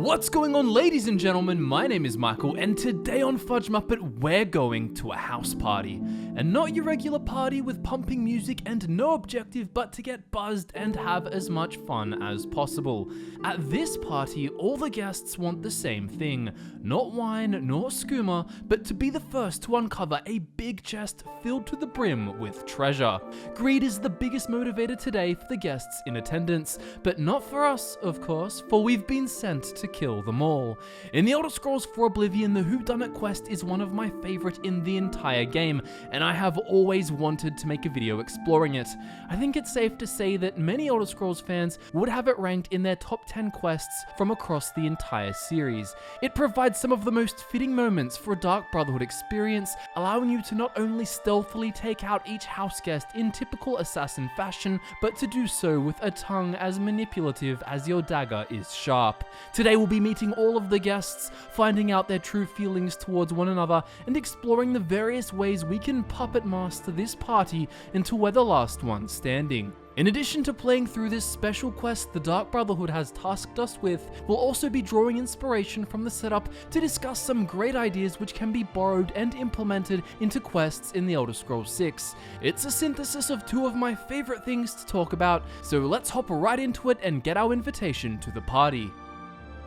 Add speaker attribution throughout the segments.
Speaker 1: What's going on, ladies and gentlemen? My name is Michael, and today on FudgeMuppet, we're going to a house party. And not your regular party with pumping music and no objective but to get buzzed and have as much fun as possible. At this party, all the guests want the same thing. Not wine nor skooma, but to be the first to uncover a big chest filled to the brim with treasure. Greed is the biggest motivator today for the guests in attendance, but not for us, of course, for we've been sent to kill them all. In the Elder Scrolls IV Oblivion, the Whodunit quest is one of my favorite in the entire game, and I have always wanted to make a video exploring it. I think it's safe to say that many Elder Scrolls fans would have it ranked in their top 10 quests from across the entire series. It provides some of the most fitting moments for a Dark Brotherhood experience, allowing you to not only stealthily take out each house guest in typical assassin fashion, but to do so with a tongue as manipulative as your dagger is sharp. Today we'll be meeting all of the guests, finding out their true feelings towards one another, and exploring the various ways we can puppet master this party until we're the last one standing. In addition to playing through this special quest the Dark Brotherhood has tasked us with, we'll also be drawing inspiration from the setup to discuss some great ideas which can be borrowed and implemented into quests in the Elder Scrolls VI. It's a synthesis of two of my favorite things to talk about, so let's hop right into it and get our invitation to the party.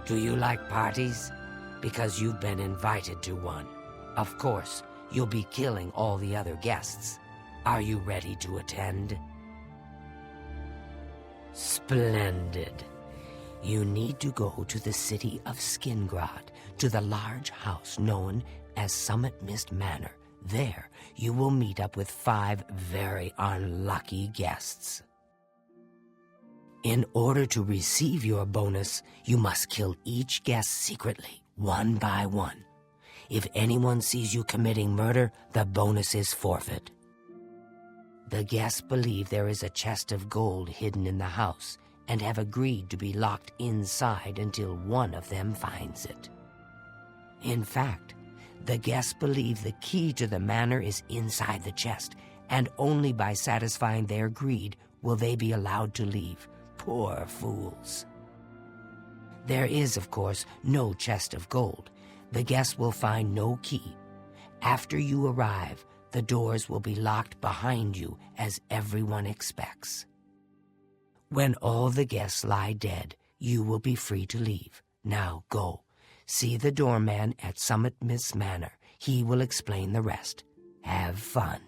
Speaker 2: Do you like parties? Because you've been invited to one. Of course, you'll be killing all the other guests. Are you ready to attend? Splendid. You need to go to the city of Skingrad, to the large house known as Summit Mist Manor. There, you will meet up with 5 very unlucky guests. In order to receive your bonus, you must kill each guest secretly, one by one. If anyone sees you committing murder, the bonus is forfeit. The guests believe there is a chest of gold hidden in the house and have agreed to be locked inside until one of them finds it. In fact, the guests believe the key to the manor is inside the chest, and only by satisfying their greed will they be allowed to leave. Poor fools. There is, of course, no chest of gold. The guests will find no key. After you arrive, the doors will be locked behind you, as everyone expects. When all the guests lie dead, you will be free to leave. Now go. See the doorman at Summit Mist Manor. He will explain the rest. Have fun.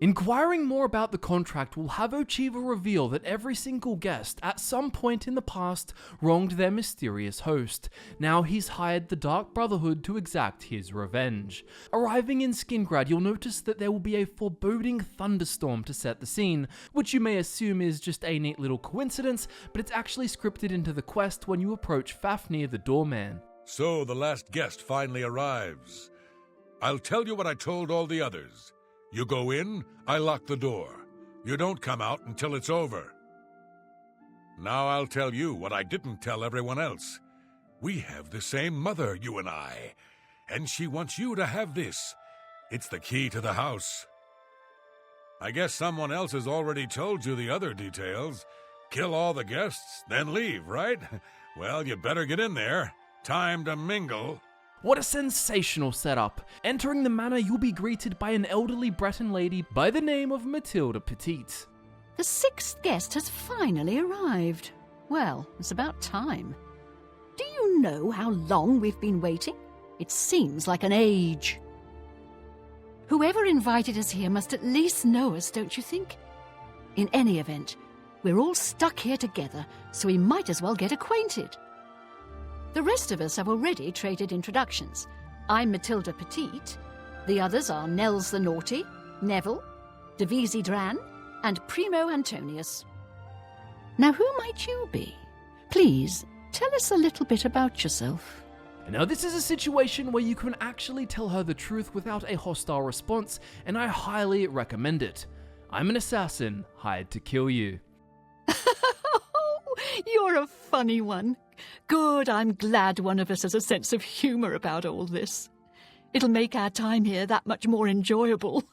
Speaker 1: Inquiring more about the contract will have Ochiva reveal that every single guest at some point in the past wronged their mysterious host. Now he's hired the Dark Brotherhood to exact his revenge. Arriving in Skingrad, you'll notice that there will be a foreboding thunderstorm to set the scene, which you may assume is just a neat little coincidence, but it's actually scripted into the quest when you approach Fafnir the doorman.
Speaker 3: So the last guest finally arrives. I'll tell you what I told all the others. You go in, I lock the door. You don't come out until it's over. Now I'll tell you what I didn't tell everyone else. We have the same mother, you and I, and she wants you to have this. It's the key to the house. I guess someone else has already told you the other details. Kill all the guests, then leave, right? Well, you better get in there. Time to mingle.
Speaker 1: What a sensational setup! Entering the manor, you'll be greeted by an elderly Breton lady by the name of Matilda Petite.
Speaker 4: The 6th guest has finally arrived. Well, it's about time. Do you know how long we've been waiting? It seems like an age. Whoever invited us here must at least know us, don't you think? In any event, we're all stuck here together, so we might as well get acquainted. The rest of us have already traded introductions. I'm Matilda Petite. The others are Nels the Naughty, Neville, Devisi Dran, and Primo Antonius. Now, who might you be? Please, tell us a little bit about yourself.
Speaker 1: Now, this is a situation where you can actually tell her the truth without a hostile response, and I highly recommend it. I'm an assassin, hired to kill you.
Speaker 4: You're a funny one. Good, I'm glad one of us has a sense of humour about all this. It'll make our time here that much more enjoyable.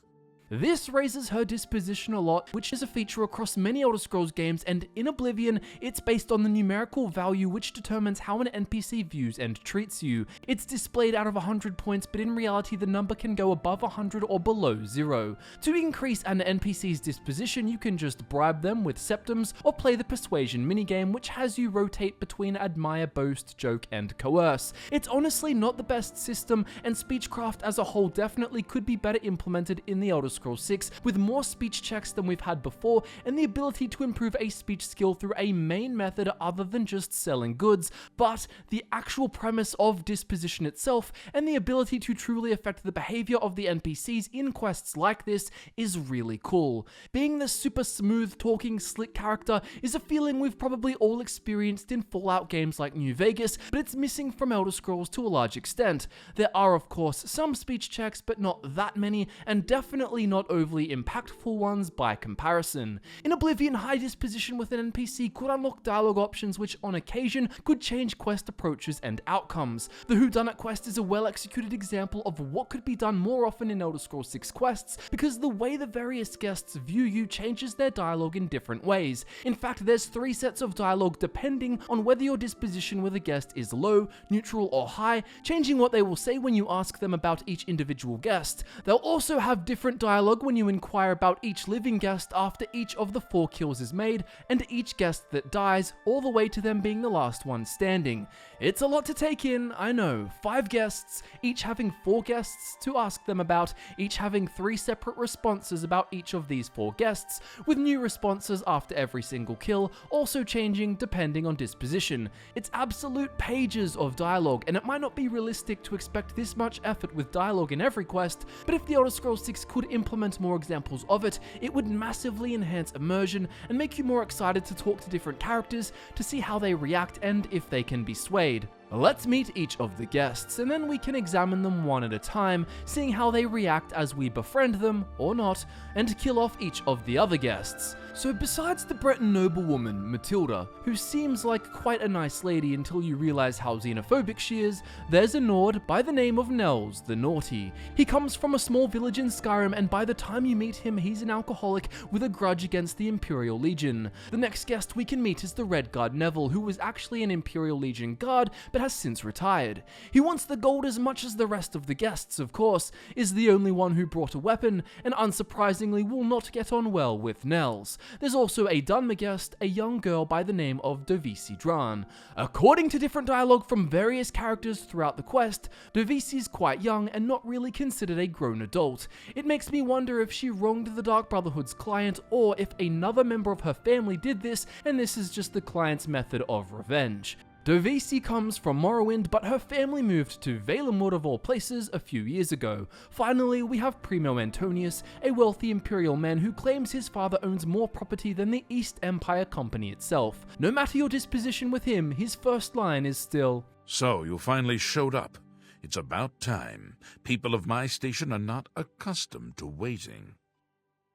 Speaker 1: This raises her disposition a lot, which is a feature across many Elder Scrolls games, and in Oblivion, it's based on the numerical value which determines how an NPC views and treats you. It's displayed out of 100 points, but in reality the number can go above 100 or below 0. To increase an NPC's disposition, you can just bribe them with septums or play the persuasion minigame, which has you rotate between admire, boast, joke, and coerce. It's honestly not the best system, and speechcraft as a whole definitely could be better implemented in the Elder Scrolls 6, with more speech checks than we've had before, and the ability to improve a speech skill through a main method other than just selling goods. But the actual premise of disposition itself, and the ability to truly affect the behavior of the NPCs in quests like this, is really cool. Being the super smooth talking slick character is a feeling we've probably all experienced in Fallout games like New Vegas, but it's missing from Elder Scrolls to a large extent. There are of course some speech checks, but not that many, and definitely not overly impactful ones by comparison. In Oblivion, high disposition with an NPC could unlock dialogue options which on occasion could change quest approaches and outcomes. The Whodunit quest is a well-executed example of what could be done more often in Elder Scrolls 6 quests, because the way the various guests view you changes their dialogue in different ways. In fact, there's 3 sets of dialogue depending on whether your disposition with a guest is low, neutral, or high, changing what they will say when you ask them about each individual guest. They'll also have different dialogue when you inquire about each living guest after each of the 4 kills is made, and each guest that dies, all the way to them being the last one standing. It's a lot to take in, I know. 5 guests, each having 4 guests to ask them about, each having 3 separate responses about each of these 4 guests, with new responses after every single kill, also changing depending on disposition. It's absolute pages of dialogue, and it might not be realistic to expect this much effort with dialogue in every quest, but if the Elder Scrolls 6 could implement more examples of it, it would massively enhance immersion and make you more excited to talk to different characters to see how they react and if they can be swayed. Let's meet each of the guests, and then we can examine them one at a time, seeing how they react as we befriend them, or not, and kill off each of the other guests. So besides the Breton noblewoman, Matilda, who seems like quite a nice lady until you realize how xenophobic she is, there's a Nord by the name of Nels, the Naughty. He comes from a small village in Skyrim, and by the time you meet him, he's an alcoholic with a grudge against the Imperial Legion. The next guest we can meet is the Red Guard Neville, who was actually an Imperial Legion guard, but has since retired. He wants the gold as much as the rest of the guests, of course, is the only one who brought a weapon, and unsurprisingly will not get on well with Nels. There's also a Dunmer guest, a young girl by the name of Dovisi Dran. According to different dialogue from various characters throughout the quest, Dovisi's quite young and not really considered a grown adult. It makes me wonder if she wronged the Dark Brotherhood's client, or if another member of her family did this, and this is just the client's method of revenge. Dovisi comes from Morrowind, but her family moved to Valenwood of all places a few years ago. Finally, we have Primo Antonius, a wealthy imperial man who claims his father owns more property than the East Empire Company itself. No matter your disposition with him, his first line is still,
Speaker 3: "So, you finally showed up. It's about time. People of my station are not accustomed to waiting."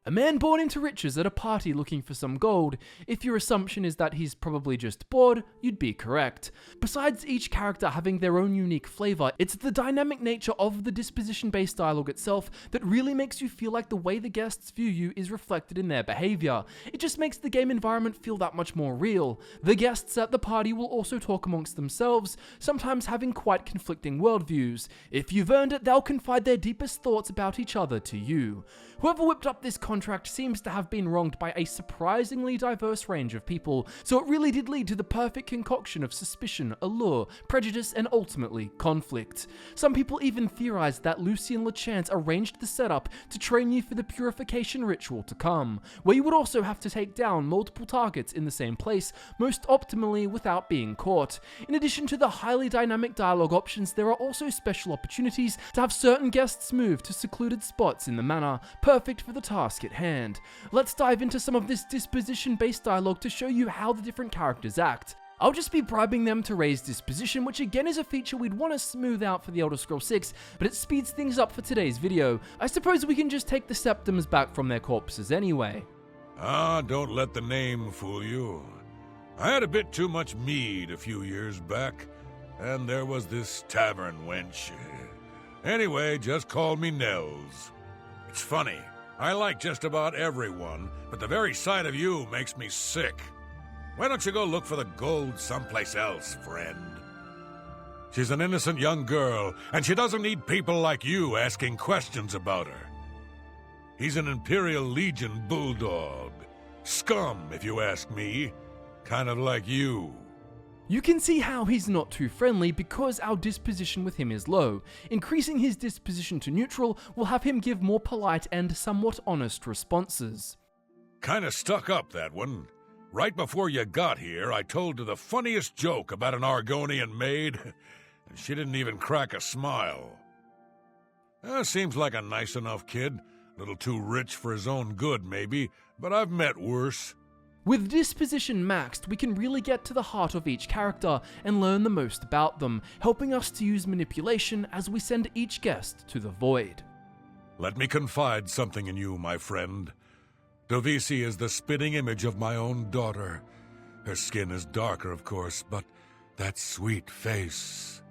Speaker 1: A man born into riches at a party looking for some gold. If your assumption is that he's probably just bored, you'd be correct. Besides each character having their own unique flavor, it's the dynamic nature of the disposition-based dialogue itself that really makes you feel like the way the guests view you is reflected in their behavior. It just makes the game environment feel that much more real. The guests at the party will also talk amongst themselves, sometimes having quite conflicting worldviews. If you've earned it, they'll confide their deepest thoughts about each other to you. Whoever whipped up this contract seems to have been wronged by a surprisingly diverse range of people, so it really did lead to the perfect concoction of suspicion, allure, prejudice, and ultimately conflict. Some people even theorized that Lucien Lechance arranged the setup to train you for the purification ritual to come, where you would also have to take down multiple targets in the same place, most optimally without being caught. In addition to the highly dynamic dialogue options, there are also special opportunities to have certain guests move to secluded spots in the manor, perfect for the task at hand. Let's dive into some of this disposition-based dialogue to show you how the different characters act. I'll just be bribing them to raise disposition, which again is a feature we'd want to smooth out for the Elder Scrolls 6, but it speeds things up for today's video. I suppose we can just take the septums back from their corpses anyway.
Speaker 3: Don't let the name fool you. I had a bit too much mead a few years back, and there was this tavern wench. Anyway, just call me Nels. It's funny, I like just about everyone, but the very sight of you makes me sick. Why don't you go look for the gold someplace else, friend? She's an innocent young girl, and she doesn't need people like you asking questions about her. He's an Imperial Legion bulldog. Scum, if you ask me. Kind of like you.
Speaker 1: You can see how he's not too friendly because our disposition with him is low. Increasing his disposition to neutral will have him give more polite and somewhat honest responses.
Speaker 3: Kinda stuck up, that one. Right before you got here, I told her the funniest joke about an Argonian maid, and she didn't even crack a smile. Seems like a nice enough kid. A little too rich for his own good, maybe, but I've met worse.
Speaker 1: With disposition maxed, we can really get to the heart of each character and learn the most about them, helping us to use manipulation as we send each guest to the void.
Speaker 3: Let me confide something in you, my friend. Dovisi is the spitting image of my own daughter. Her skin is darker, of course, but that sweet face.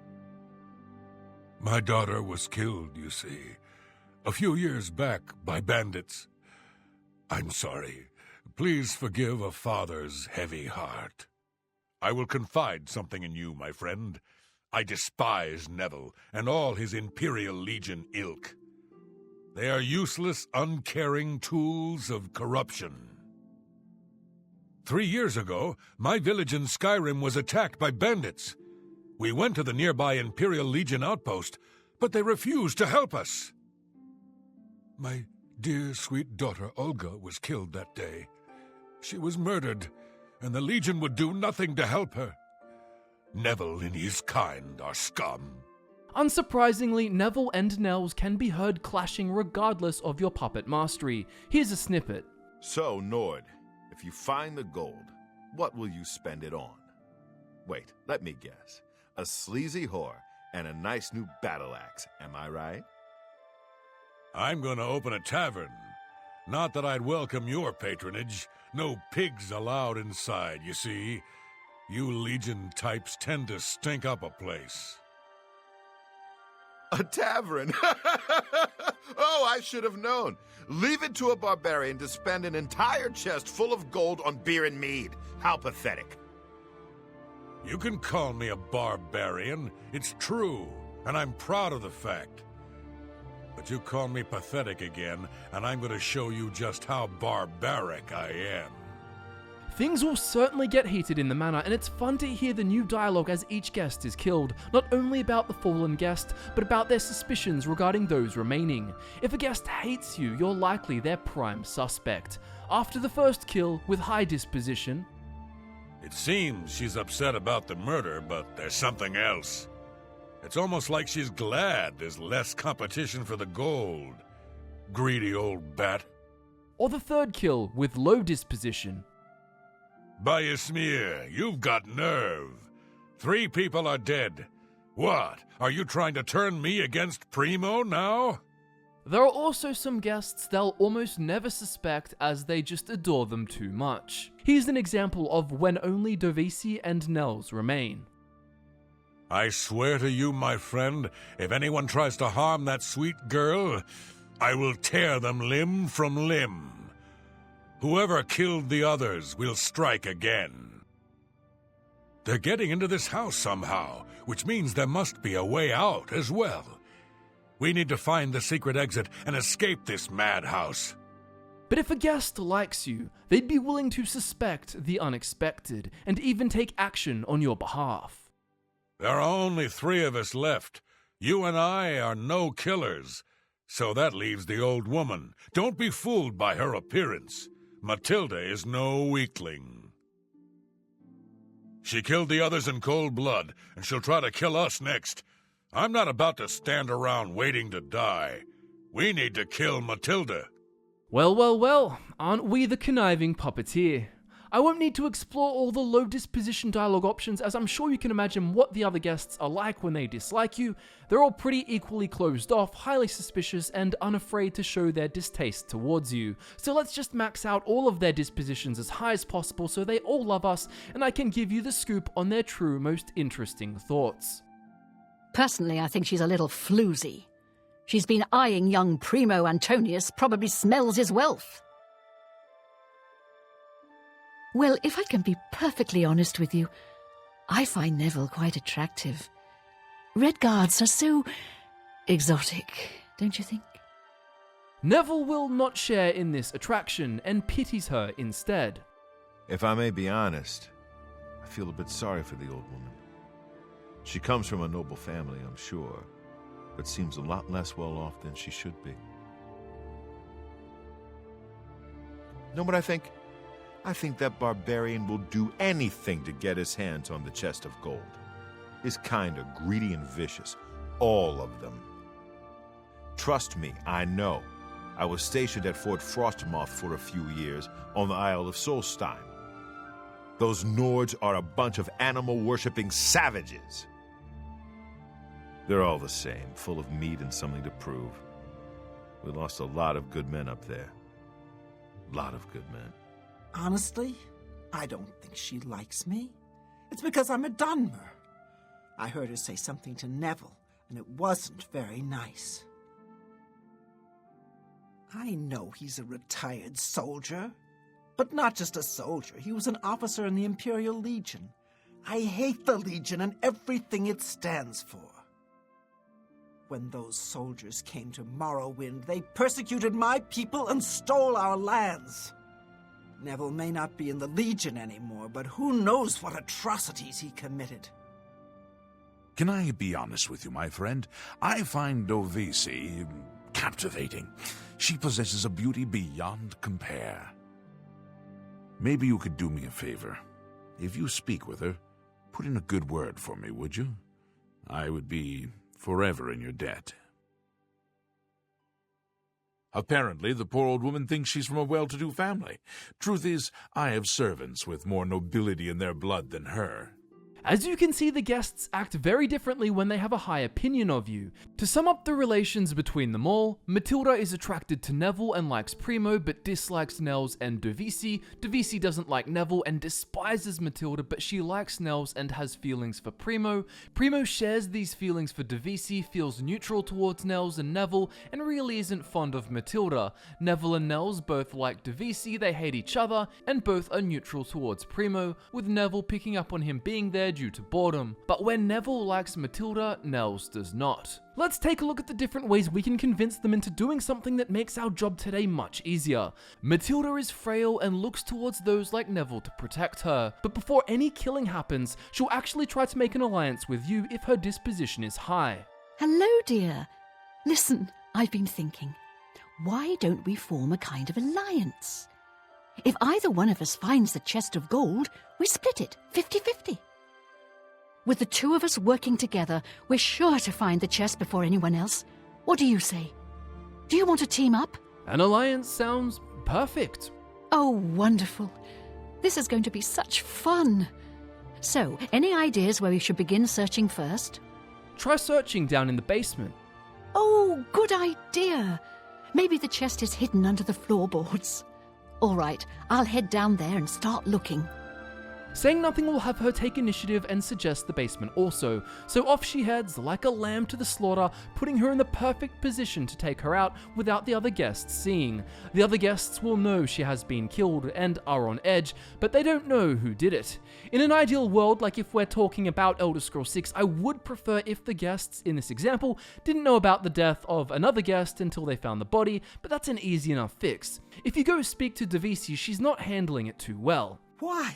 Speaker 3: My daughter was killed, you see, a few years back by bandits. I'm sorry. Please forgive a father's heavy heart. I will confide something in you, my friend. I despise Neville and all his Imperial Legion ilk. They are useless, uncaring tools of corruption. 3 years ago, my village in Skyrim was attacked by bandits. We went to the nearby Imperial Legion outpost, but they refused to help us. My dear, sweet daughter Olga was killed that day. She was murdered, and the Legion would do nothing to help her. Neville and his kind are scum.
Speaker 1: Unsurprisingly, Neville and Nels can be heard clashing regardless of your puppet mastery. Here's a snippet.
Speaker 5: So, Nord, if you find the gold, what will you spend it on? Wait, let me guess. A sleazy whore and a nice new battle axe, am I right?
Speaker 3: I'm going to open a tavern. Not that I'd welcome your patronage. No pigs allowed inside, you see. You Legion types tend to stink up a place.
Speaker 5: A tavern? Oh, I should have known. Leave it to a barbarian to spend an entire chest full of gold on beer and mead. How pathetic.
Speaker 3: You can call me a barbarian. It's true, and I'm proud of the fact. But you call me pathetic again, and I'm going to show you just how barbaric I am.
Speaker 1: Things will certainly get heated in the manor, and it's fun to hear the new dialogue as each guest is killed, not only about the fallen guest, but about their suspicions regarding those remaining. If a guest hates you, you're likely their prime suspect. After the first kill, with high disposition...
Speaker 3: It seems she's upset about the murder, but there's something else. It's almost like she's glad there's less competition for the gold. Greedy old bat.
Speaker 1: Or the third kill, with low disposition.
Speaker 3: By a smear, you've got nerve. 3 people are dead. What? Are you trying to turn me against Primo now?
Speaker 1: There are also some guests they'll almost never suspect as they just adore them too much. Here's an example of when only Dovisi and Nels remain.
Speaker 3: I swear to you, my friend, if anyone tries to harm that sweet girl, I will tear them limb from limb. Whoever killed the others will strike again. They're getting into this house somehow, which means there must be a way out as well. We need to find the secret exit and escape this madhouse.
Speaker 1: But if a guest likes you, they'd be willing to suspect the unexpected, and even take action on your behalf.
Speaker 3: There are only 3 of us left. You and I are no killers. So that leaves the old woman. Don't be fooled by her appearance. Matilda is no weakling. She killed the others in cold blood, and she'll try to kill us next. I'm not about to stand around waiting to die. We need to kill Matilda.
Speaker 1: Well, aren't we the conniving puppeteer? I won't need to explore all the low disposition dialogue options, as I'm sure you can imagine what the other guests are like when they dislike you. They're all pretty equally closed off, highly suspicious, and unafraid to show their distaste towards you. So let's just max out all of their dispositions as high as possible so they all love us, and I can give you the scoop on their true, most interesting thoughts.
Speaker 4: Personally, I think she's a little floozy. She's been eyeing young Primo Antonius, probably smells his wealth. Well, if I can be perfectly honest with you, I find Neville quite attractive. Red Guards are so exotic, don't you think?
Speaker 1: Neville will not share in this attraction and pities her instead.
Speaker 5: If I may be honest, I feel a bit sorry for the old woman. She comes from a noble family, I'm sure, but seems a lot less well off than she should be. Know what I think? I think that barbarian will do anything to get his hands on the chest of gold. His kind are greedy and vicious, all of them. Trust me, I know. I was stationed at Fort Frostmoth for a few years on the Isle of Solstein. Those Nords are a bunch of animal-worshipping savages. They're all the same, full of meat and something to prove. We lost a lot of good men up there. A lot of good men.
Speaker 6: Honestly, I don't think she likes me. It's because I'm a Dunmer. I heard her say something to Neville, and it wasn't very nice. I know he's a retired soldier, but not just a soldier. He was an officer in the Imperial Legion. I hate the Legion and everything it stands for. When those soldiers came to Morrowind, they persecuted my people and stole our lands. Neville may not be in the Legion anymore, but who knows what atrocities he committed.
Speaker 7: Can I be honest with you, my friend? I find Dovisi captivating. She possesses a beauty beyond compare. Maybe you could do me a favor. If you speak with her, put in a good word for me, would you? I would be forever in your debt. Apparently, the poor old woman thinks she's from a well-to-do family. Truth is, I have servants with more nobility in their blood than her.
Speaker 1: As you can see, the guests act very differently when they have a high opinion of you. To sum up the relations between them all, Matilda is attracted to Neville and likes Primo, but dislikes Nels and Dovisi. Dovisi doesn't like Neville and despises Matilda, but she likes Nels and has feelings for Primo. Primo shares these feelings for Dovisi, feels neutral towards Nels and Neville, and really isn't fond of Matilda. Neville and Nels both like Dovisi, they hate each other, and both are neutral towards Primo, with Neville picking up on him being there due to boredom. But when Neville likes Matilda, Nels does not. Let's take a look at the different ways we can convince them into doing something that makes our job today much easier. Matilda is frail and looks towards those like Neville to protect her, but before any killing happens, she'll actually try to make an alliance with you if her disposition is high.
Speaker 4: Hello, dear. Listen, I've been thinking. Why don't we form a kind of alliance? If either one of us finds the chest of gold, we split it 50-50. With the two of us working together, we're sure to find the chest before anyone else. What do you say? Do you want to team up?
Speaker 1: An alliance sounds perfect.
Speaker 4: Oh, wonderful. This is going to be such fun. So, any ideas where we should begin searching first?
Speaker 1: Try searching down in the basement.
Speaker 4: Oh, good idea. Maybe the chest is hidden under the floorboards. All right, I'll head down there and start looking.
Speaker 1: Saying nothing will have her take initiative and suggest the basement also, so off she heads like a lamb to the slaughter, putting her in the perfect position to take her out without the other guests seeing. The other guests will know she has been killed and are on edge, but they don't know who did it. In an ideal world, like if we're talking about Elder Scrolls 6, I would prefer if the guests in this example didn't know about the death of another guest until they found the body, but that's an easy enough fix. If you go speak to Dovisi, she's not handling it too well.
Speaker 6: Why?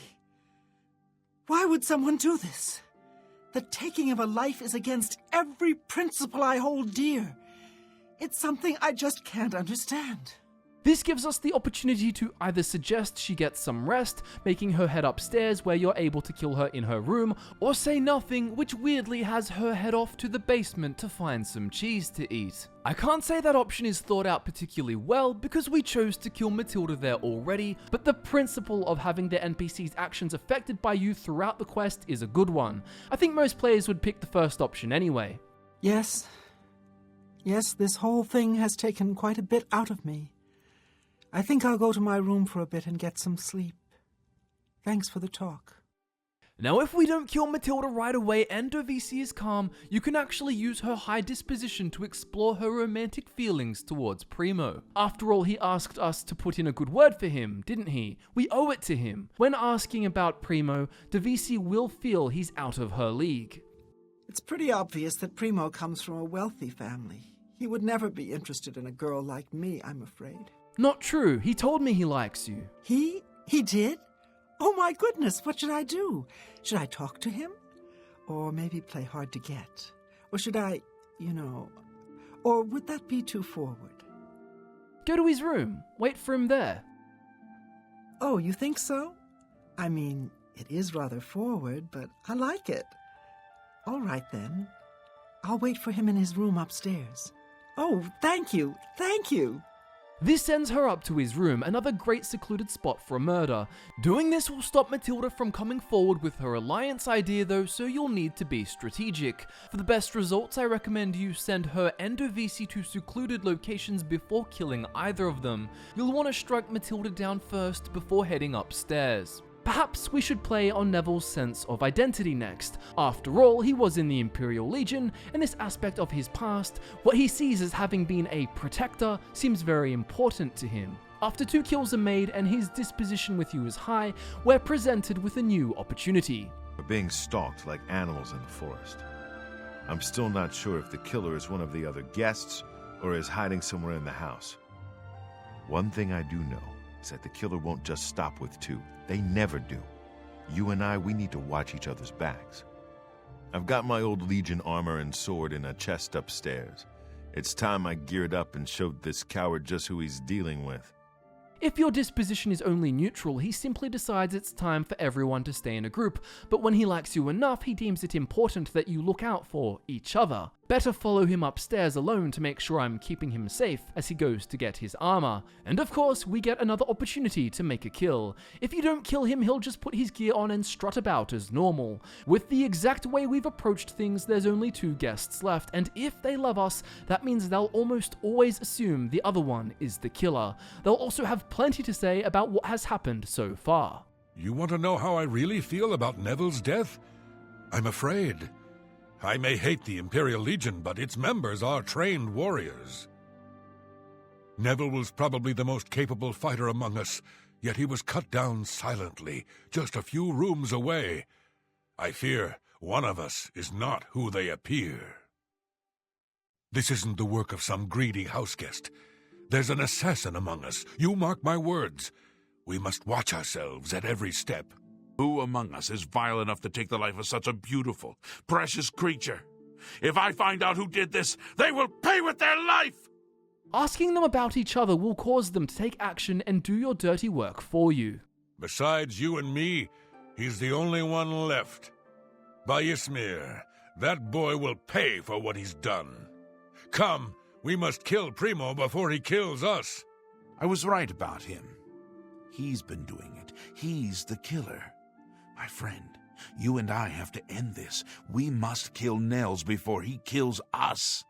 Speaker 6: Why would someone do this? The taking of a life is against every principle I hold dear. It's something I just can't understand.
Speaker 1: This gives us the opportunity to either suggest she gets some rest, making her head upstairs where you're able to kill her in her room, or say nothing, which weirdly has her head off to the basement to find some cheese to eat. I can't say that option is thought out particularly well because we chose to kill Matilda there already, but the principle of having the NPC's actions affected by you throughout the quest is a good one. I think most players would pick the first option anyway.
Speaker 6: Yes, this whole thing has taken quite a bit out of me. I think I'll go to my room for a bit and get some sleep. Thanks for the talk.
Speaker 1: Now, if we don't kill Matilda right away and Dovisi is calm, you can actually use her high disposition to explore her romantic feelings towards Primo. After all, he asked us to put in a good word for him, didn't he? We owe it to him. When asking about Primo, Dovisi will feel he's out of her league.
Speaker 6: It's pretty obvious that Primo comes from a wealthy family. He would never be interested in a girl like me, I'm afraid.
Speaker 1: Not true. He told me he likes you.
Speaker 6: He did? Oh my goodness, what should I do? Should I talk to him? Or maybe play hard to get? Or should I, or would that be too forward?
Speaker 1: Go to his room. Wait for him there.
Speaker 6: Oh, you think so? I mean, it is rather forward, but I like it. All right then. I'll wait for him in his room upstairs. Oh, thank you.
Speaker 1: This sends her up to his room, another great secluded spot for a murder. Doing this will stop Matilda from coming forward with her alliance idea though, so you'll need to be strategic. For the best results, I recommend you send her and Dovisi to secluded locations before killing either of them. You'll want to strike Matilda down first before heading upstairs. Perhaps we should play on Neville's sense of identity next. After all, he was in the Imperial Legion, and this aspect of his past, what he sees as having been a protector, seems very important to him. After 2 kills are made and his disposition with you is high, we're presented with a new opportunity.
Speaker 5: We're being stalked like animals in the forest. I'm still not sure if the killer is one of the other guests or is hiding somewhere in the house. One thing I do know is that the killer won't just stop with 2. They never do. You and I, we need to watch each other's backs. I've got my old Legion armor and sword in a chest upstairs. It's time I geared up and showed this coward just who he's dealing with.
Speaker 1: If your disposition is only neutral, he simply decides it's time for everyone to stay in a group, but when he likes you enough, he deems it important that you look out for each other. Better follow him upstairs alone to make sure I'm keeping him safe as he goes to get his armor. And of course, we get another opportunity to make a kill. If you don't kill him, he'll just put his gear on and strut about as normal. With the exact way we've approached things, there's only 2 guests left, and if they love us, that means they'll almost always assume the other one is the killer. They'll also have plenty to say about what has happened so far.
Speaker 3: You want to know how I really feel about Neville's death? I'm afraid. I may hate the Imperial Legion, but its members are trained warriors. Neville was probably the most capable fighter among us, yet he was cut down silently, just a few rooms away. I fear one of us is not who they appear. This isn't the work of some greedy houseguest. There's an assassin among us. You mark my words. We must watch ourselves at every step.
Speaker 7: Who among us is vile enough to take the life of such a beautiful, precious creature? If I find out who did this, they will pay with their life!
Speaker 1: Asking them about each other will cause them to take action and do your dirty work for you.
Speaker 3: Besides you and me, he's the only one left. By Ysmir, that boy will pay for what he's done. Come, we must kill Primo before he kills us.
Speaker 7: I was right about him. He's been doing it. He's the killer. My friend, you and I have to end this. We must kill Nels before he kills us.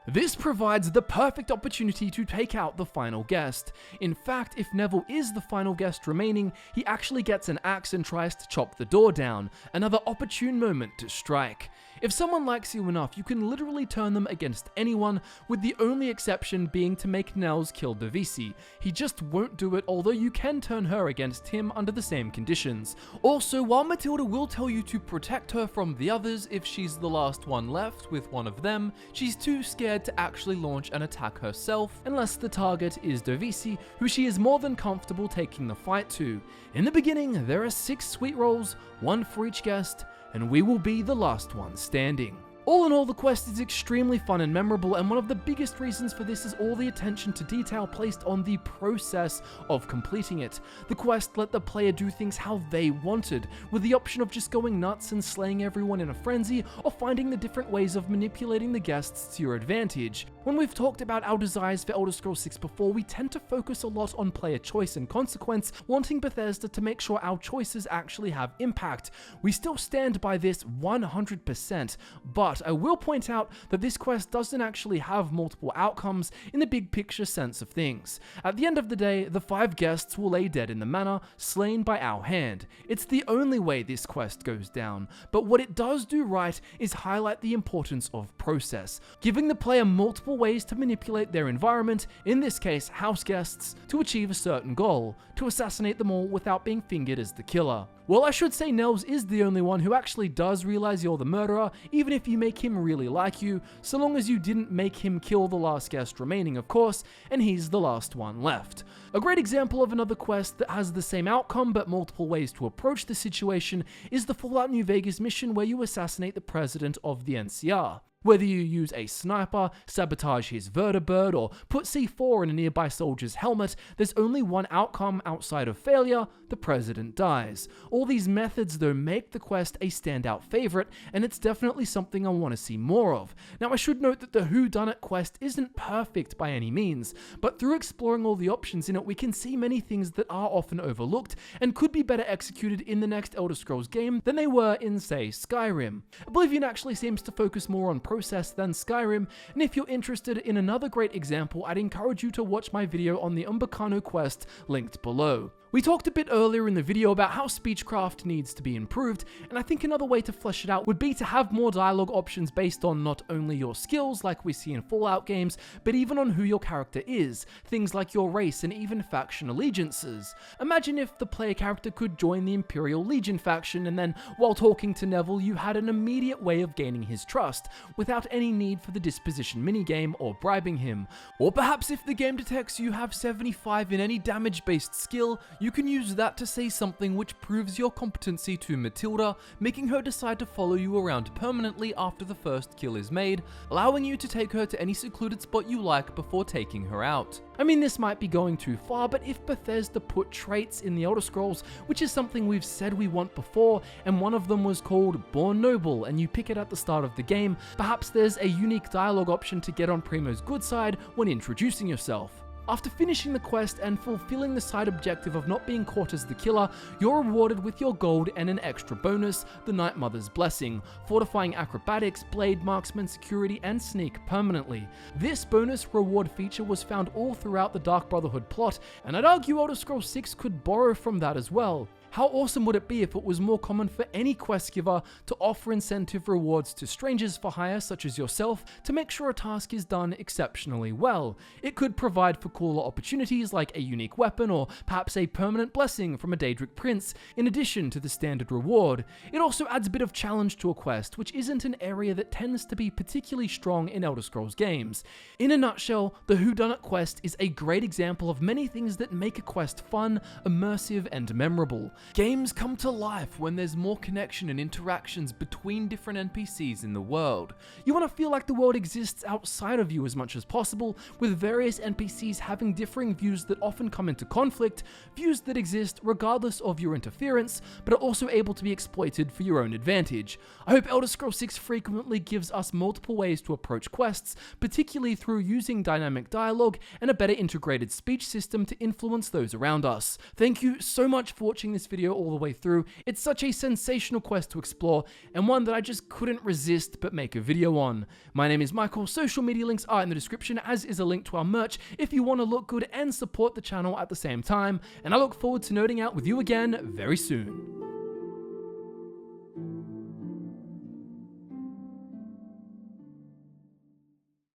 Speaker 1: This provides the perfect opportunity to take out the final guest. In fact, if Neville is the final guest remaining, he actually gets an axe and tries to chop the door down. Another opportune moment to strike. If someone likes you enough, you can literally turn them against anyone, with the only exception being to make Nels kill Dovisi. He just won't do it, although you can turn her against him under the same conditions. Also, while Matilda will tell you to protect her from the others if she's the last one left with one of them, she's too scared to actually launch an attack herself, unless the target is Dovisi, who she is more than comfortable taking the fight to. In the beginning, there are 6 sweet rolls, 1 for each guest, and we will be the last one standing. All in all, the quest is extremely fun and memorable, and one of the biggest reasons for this is all the attention to detail placed on the process of completing it. The quest let the player do things how they wanted, with the option of just going nuts and slaying everyone in a frenzy, or finding the different ways of manipulating the guests to your advantage. When we've talked about our desires for Elder Scrolls 6 before, we tend to focus a lot on player choice and consequence, wanting Bethesda to make sure our choices actually have impact. We still stand by this 100%, but I will point out that this quest doesn't actually have multiple outcomes in the big picture sense of things. At the end of the day, the 5 guests will lay dead in the manor, slain by our hand. It's the only way this quest goes down, but what it does do right is highlight the importance of process, giving the player multiple ways to manipulate their environment, in this case house guests, to achieve a certain goal, to assassinate them all without being fingered as the killer. Well, I should say Nels is the only one who actually does realize you're the murderer, even if you make him really like you, so long as you didn't make him kill the last guest remaining, of course, and he's the last one left. A great example of another quest that has the same outcome but multiple ways to approach the situation is the Fallout New Vegas mission where you assassinate the president of the NCR. Whether you use a sniper, sabotage his vertibird, or put C4 in a nearby soldier's helmet, there's only one outcome outside of failure: the president dies. All these methods though make the quest a standout favorite, and it's definitely something I want to see more of. Now I should note that the Whodunit quest isn't perfect by any means, but through exploring all the options in it we can see many things that are often overlooked and could be better executed in the next Elder Scrolls game than they were in, say, Skyrim. Oblivion actually seems to focus more on process than Skyrim, and if you're interested in another great example, I'd encourage you to watch my video on the Umbacano quest linked below. We talked a bit earlier in the video about how speechcraft needs to be improved, and I think another way to flesh it out would be to have more dialogue options based on not only your skills like we see in Fallout games, but even on who your character is, things like your race and even faction allegiances. Imagine if the player character could join the Imperial Legion faction and then, while talking to Neville, you had an immediate way of gaining his trust, without any need for the disposition minigame or bribing him. Or perhaps if the game detects you have 75 in any damage-based skill, you can use that to say something which proves your competency to Matilda, making her decide to follow you around permanently after the first kill is made, allowing you to take her to any secluded spot you like before taking her out. I mean, this might be going too far, but if Bethesda put traits in the Elder Scrolls, which is something we've said we want before, and one of them was called Born Noble, and you pick it at the start of the game, perhaps there's a unique dialogue option to get on Primo's good side when introducing yourself. After finishing the quest and fulfilling the side objective of not being caught as the killer, you're rewarded with your gold and an extra bonus, the Night Mother's Blessing, fortifying acrobatics, blade marksman, security, and sneak permanently. This bonus reward feature was found all throughout the Dark Brotherhood plot, and I'd argue Elder Scrolls 6 could borrow from that as well. How awesome would it be if it was more common for any quest giver to offer incentive rewards to strangers for hire such as yourself to make sure a task is done exceptionally well? It could provide for cooler opportunities like a unique weapon or perhaps a permanent blessing from a Daedric prince in addition to the standard reward. It also adds a bit of challenge to a quest, which isn't an area that tends to be particularly strong in Elder Scrolls games. In a nutshell, the Whodunit quest is a great example of many things that make a quest fun, immersive, and memorable. Games come to life when there's more connection and interactions between different NPCs in the world. You want to feel like the world exists outside of you as much as possible, with various NPCs having differing views that often come into conflict, views that exist regardless of your interference, but are also able to be exploited for your own advantage. I hope Elder Scrolls 6 frequently gives us multiple ways to approach quests, particularly through using dynamic dialogue and a better integrated speech system to influence those around us. Thank you so much for watching this video all the way through. It's such a sensational quest to explore, and one that I just couldn't resist but make a video on. My name is Michael, social media links are in the description, as is a link to our merch if you want to look good and support the channel at the same time, and I look forward to nerding out with you again very soon.